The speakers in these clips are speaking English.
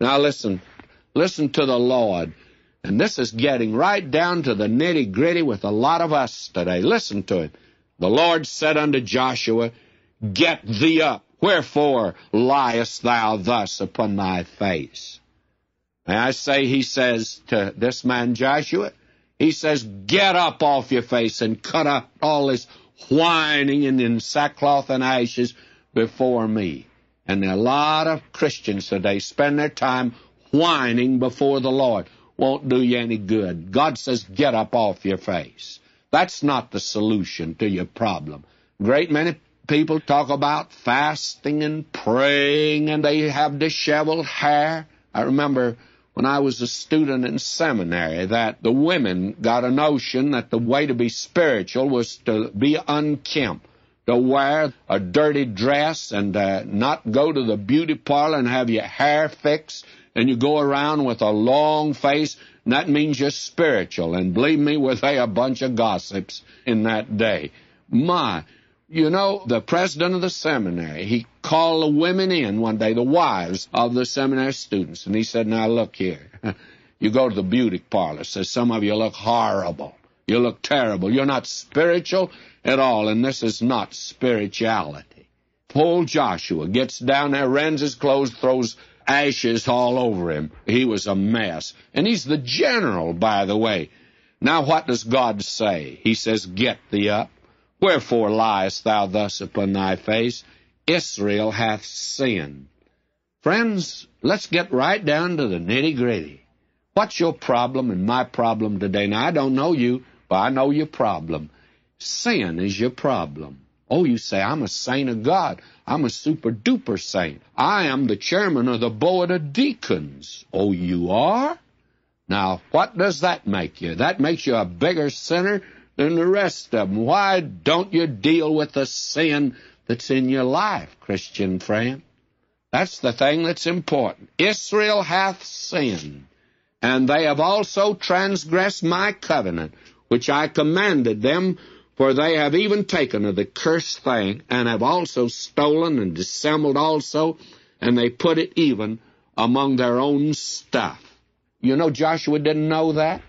Now listen to the Lord. And this is getting right down to the nitty-gritty with a lot of us today. Listen to it. The Lord said unto Joshua, Get thee up. Wherefore liest thou thus upon thy face? And I say, he says to this man Joshua, he says, Get up off your face and cut up all this whining and in sackcloth and ashes before me. And a lot of Christians today spend their time whining before the Lord. Won't do you any good. God says, get up off your face. That's not the solution to your problem. Great many people talk about fasting and praying, and they have disheveled hair. I remember when I was a student in seminary that the women got a notion that the way to be spiritual was to be unkempt, to wear a dirty dress and not go to the beauty parlor and have your hair fixed, and you go around with a long face, and that means you're spiritual. And believe me, were they a bunch of gossips in that day. You know, the president of the seminary, he called the women in one day, the wives of the seminary students, and he said, now look here, you go to the beauty parlor, says some of you look horrible, you look terrible, you're not spiritual at all, and this is not spirituality. Poor Joshua gets down there, rends his clothes, throws ashes all over him. He was a mess. And he's the general, by the way. Now what does God say? He says, Get thee up. Wherefore liest thou thus upon thy face? Israel hath sinned. Friends, let's get right down to the nitty-gritty. What's your problem and my problem today? Now, I don't know you, but I know your problem. Sin is your problem. Oh, you say, I'm a saint of God. I'm a super-duper saint. I am the chairman of the board of deacons. Oh, you are? Now, what does that make you? That makes you a bigger sinner than the rest of them. Why don't you deal with the sin that's in your life, Christian friend? That's the thing that's important. Israel hath sinned, and they have also transgressed my covenant, which I commanded them, for they have even taken of the cursed thing, and have also stolen and dissembled also, and they put it even among their own stuff. You know, Joshua didn't know that.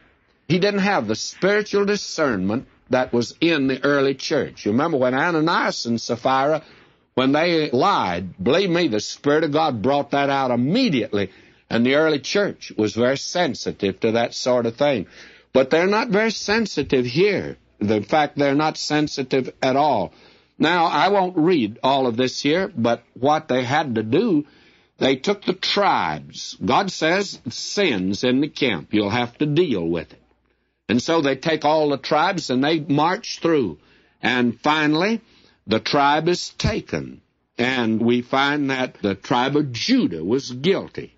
He didn't have the spiritual discernment that was in the early church. You remember when Ananias and Sapphira, when they lied, believe me, the Spirit of God brought that out immediately, and the early church was very sensitive to that sort of thing. But they're not very sensitive here. In fact, they're not sensitive at all. Now, I won't read all of this here, but what they had to do, they took the tribes. God says, sin's in the camp. You'll have to deal with it. And so they take all the tribes and they march through. And finally, the tribe is taken. And we find that the tribe of Judah was guilty.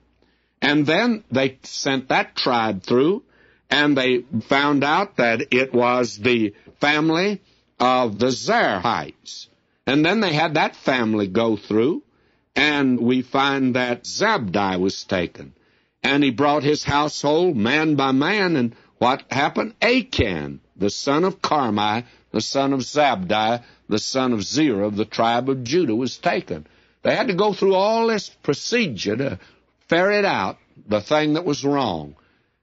And then they sent that tribe through, and they found out that it was the family of the Zerahites. And then they had that family go through, and we find that Zabdi was taken. And he brought his household man by man, and what happened? Achan, the son of Carmi, the son of Zabdi, the son of Zerah of the tribe of Judah, was taken. They had to go through all this procedure to ferret out the thing that was wrong.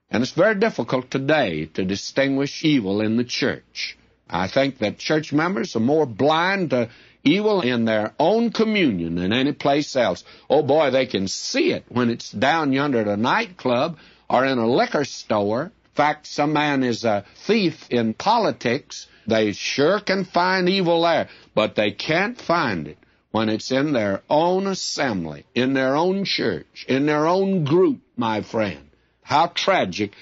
And it's very difficult today to distinguish evil in the church. I think that church members are more blind to evil in their own communion than any place else. Oh, boy, they can see it when it's down yonder at a nightclub or in a liquor store. In fact, some man is a thief in politics. They sure can find evil there, but they can't find it when it's in their own assembly, in their own church, in their own group, my friend. How tragic